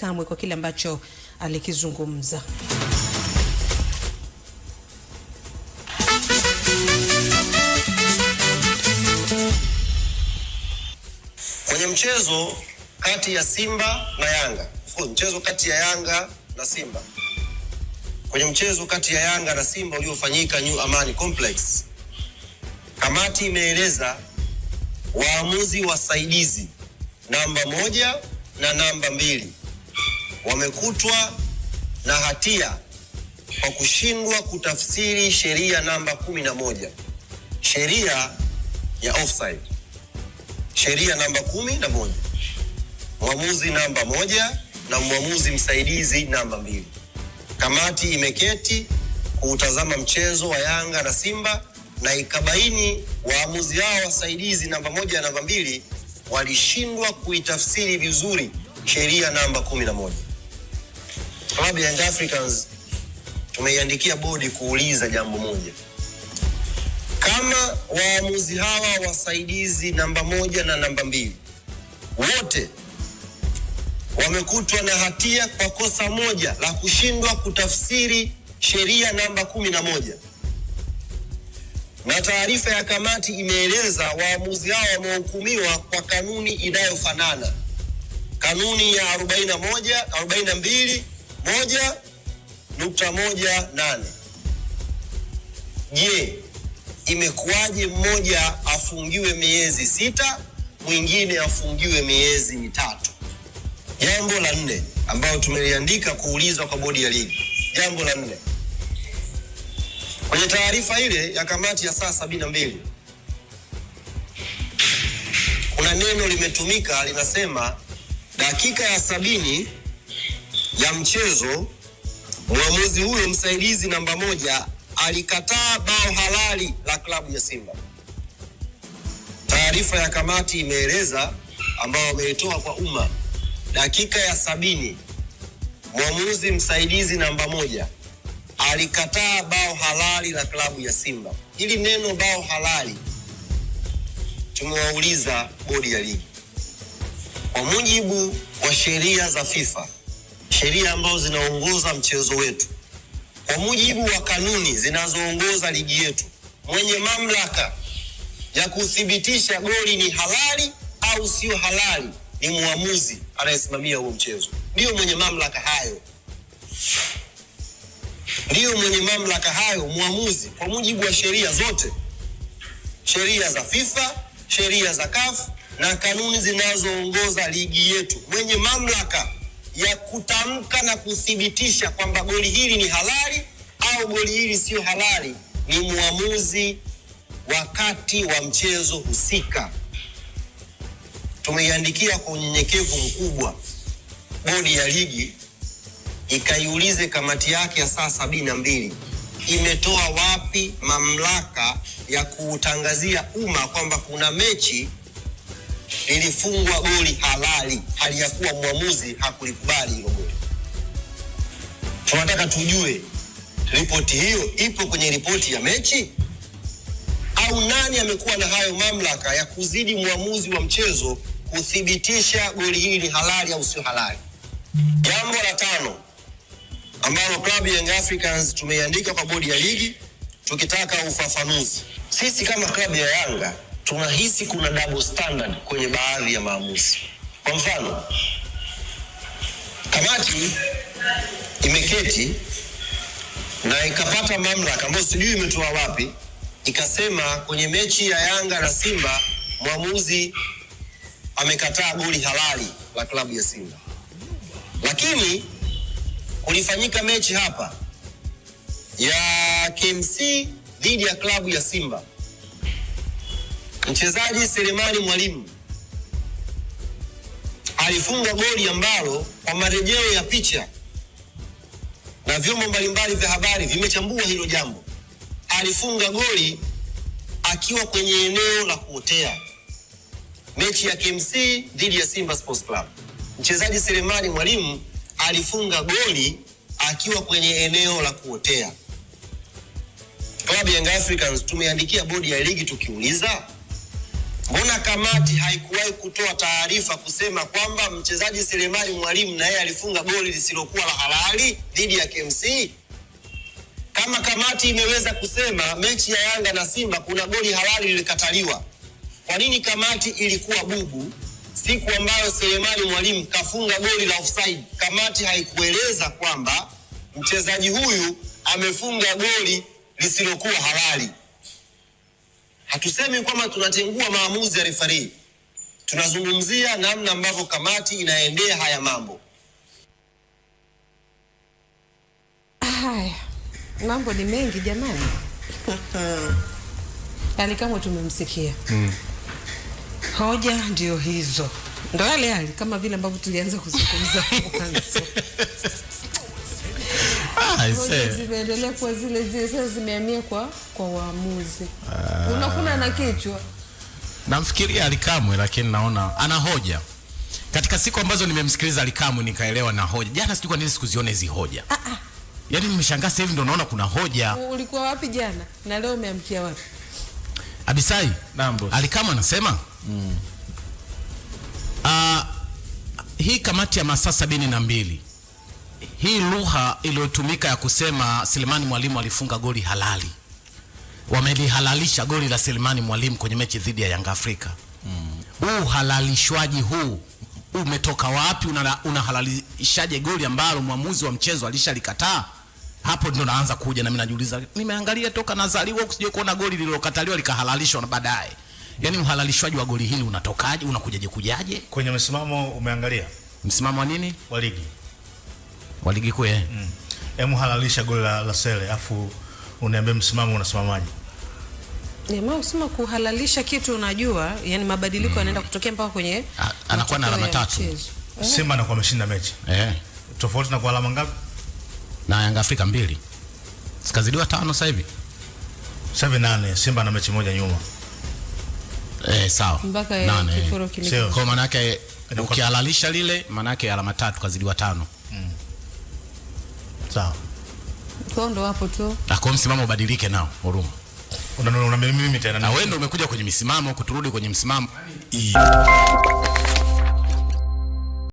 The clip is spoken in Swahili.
Kamwe kwa kile ambacho alikizungumza. Kwenye mchezo kati ya Simba na Yanga, mchezo kati ya Yanga na Simba, kwenye mchezo kati ya Yanga na Simba uliofanyika New Amani Complex, kamati imeeleza waamuzi wasaidizi namba 1 na namba 2 wamekutwa na hatia kwa kushindwa kutafsiri sheria namba 11, sheria ya offside. Sheria namba 11, mwamuzi namba 1 na mwamuzi msaidizi namba 2. Kamati imeketi kuutazama mchezo wa Yanga na Simba na ikabaini waamuzi hao wasaidizi namba 1 na namba 2 walishindwa kuitafsiri vizuri sheria namba 11. Klabu ya Young Africans tumeiandikia bodi kuuliza jambo moja. Kama waamuzi hawa wasaidizi namba 1 na namba 2 wote wamekutwa na hatia kwa kosa moja la kushindwa kutafsiri sheria namba 11, na taarifa ya kamati imeeleza waamuzi hao wamehukumiwa kwa kanuni inayofanana, kanuni ya 42.1.18. Je, imekuwaje mmoja afungiwe miezi 6, mwingine afungiwe miezi 3? Jambo la 4 ambalo tumeliandika kuulizwa kwa bodi ya ligi. Jambo la 4. Kwenye taarifa ile ya kamati ya saa 72 kuna neno limetumika linasema dakika ya 70 ya mchezo mwamuzi huyo msaidizi namba 1 alikataa bao halali la klabu ya Simba. Taarifa ya kamati imeeleza, ambao wameitoa kwa umma, dakika ya 70 mwamuzi msaidizi namba 1 alikataa bao halali la klabu ya Simba. Hili neno bao halali tumewauliza bodi ya ligi. Kwa mujibu wa sheria za FIFA, sheria ambazo zinaongoza mchezo wetu, kwa mujibu wa kanuni zinazoongoza ligi yetu, mwenye mamlaka ya kuthibitisha goli ni halali au sio halali ni muamuzi anayesimamia huo mchezo. Ndio mwenye mamlaka hayo. Ndio mwenye mamlaka hayo muamuzi, kwa mujibu wa sheria zote, sheria za FIFA, sheria za CAF na kanuni zinazoongoza ligi yetu. Mwenye mamlaka ya kutamka na kuthibitisha kwamba goli hili ni halali au goli hili sio halali ni muamuzi wakati wa mchezo husika. Tumeiandikia kwa unyenyekevu mkubwa bodi ya ligi ikaiulize kamati yake ya saa 72 imetoa wapi mamlaka ya kuutangazia umma kwamba kuna mechi ilifungwa goli halali hali ya kuwa muamuzi hakulikubali hilo goli. Tunataka tujue ripoti hiyo ipo kwenye ripoti ya mechi au nani amekuwa na hayo mamlaka ya kuzidi muamuzi wa mchezo kuthibitisha goli hili ni halali au sio halali. Jambo la 5 ambalo klabu ya Young Africans tumeiandika kwa bodi ya ligi tukitaka ufafanuzi. Sisi kama klabu ya Yanga tunahisi kuna double standard kwenye baadhi ya maamuzi. Kwa mfano, kamati imeketi na ikapata mamlaka ambayo sijui imetoa wapi, ikasema kwenye mechi ya Yanga na Simba muamuzi amekataa goli halali la klabu ya Simba. Lakini kulifanyika mechi hapa ya KMC dhidi ya klabu ya Simba. Mchezaji Selemani Mwalimu alifunga goli ambalo kwa marejeo ya picha na vyombo mbalimbali vya habari vimechambua hilo jambo, alifunga goli akiwa kwenye eneo la kuotea. Mechi ya KMC dhidi ya Simba Sports Club, mchezaji Selemani Mwalimu alifunga goli akiwa kwenye eneo la kuotea. Klabu ya Young Africans tumeandikia bodi ya ligi tukiuliza, Mbona kamati haikuwahi kutoa taarifa kusema kwamba mchezaji Selemani Mwalimu na yeye alifunga goli lisilokuwa la halali dhidi ya KMC? Kama kamati imeweza kusema mechi ya Yanga na Simba kuna goli halali lilikataliwa, kwa nini kamati ilikuwa bubu siku ambayo Selemani Mwalimu kafunga goli la offside? Kamati haikueleza kwamba mchezaji huyu amefunga goli lisilokuwa halali. Hatusemi kwamba tunatengua maamuzi ya referee. Tunazungumzia namna ambavyo kamati inaendea haya mambo. Haya, mambo ni mengi jamani. Yaani kama tumemsikia. Hoja ndio hizo. Ndio yale kama vile ambavyo tulianza kuzungumza mwanzo. Zimeendelea kwa zile sasa zimehamia kwa waamuzi. Unakuna na kichwa. Namfikiria Alikamwe, lakini naona ana hoja. Katika siku ambazo nimemsikiliza Alikamwe nikaelewa na hoja. Jana sijui kwa nini sikuziona hizo hoja. Yaani nimeshangaa sasa hivi ndio naona kuna hoja. Ulikuwa wapi jana na leo umeamkia wapi? Abisai, Alikamwe anasema hii kamati ya masaa 72, hii lugha iliyotumika ya kusema Selemani Mwalimu alifunga goli halali, wamelihalalisha goli la Selemani Mwalimu kwenye mechi dhidi ya Yanga Afrika. Huu halalishwaji huu umetoka wapi? Unahalalishaje goli ambalo mwamuzi wa mchezo alishalikataa? Hapo ndio naanza kuja na mimi najiuliza, nimeangalia toka nazaliwa usije kuona goli lililokataliwa likahalalishwa na baadaye. Yaani uhalalishwaji wa goli hili unatokaje? Unakujaje? Kwenye msimamo umeangalia? Msimamo wa nini? Wa ligi. Wa ligi kuu Hemu halalisha goli la Sele afu uniambie msimamo unasimamaje? Jamaa usema kuhalalisha kitu unajua, yani mabadiliko yanaenda kutokea mpaka kwenye anakuwa na alama 3. Simba anakuwa ameshinda mechi. Tofauti na kwa alama ngapi? Na Yanga Afrika 2. Sikazidiwa 5 sasa hivi. 7-8, Simba na mechi moja nyuma. Sawa. Mpaka kifuro kilikuwa. Kwa maana yake ukihalalisha lile maana yake alama 3 kazidiwa 5. Sawa. Kwa ndo hapo tu. Kwa msimamo ubadilike nao, huruma. Una mimi tena. Na wewe ndio umekuja kwenye misimamo kuturudi kwenye msimamo.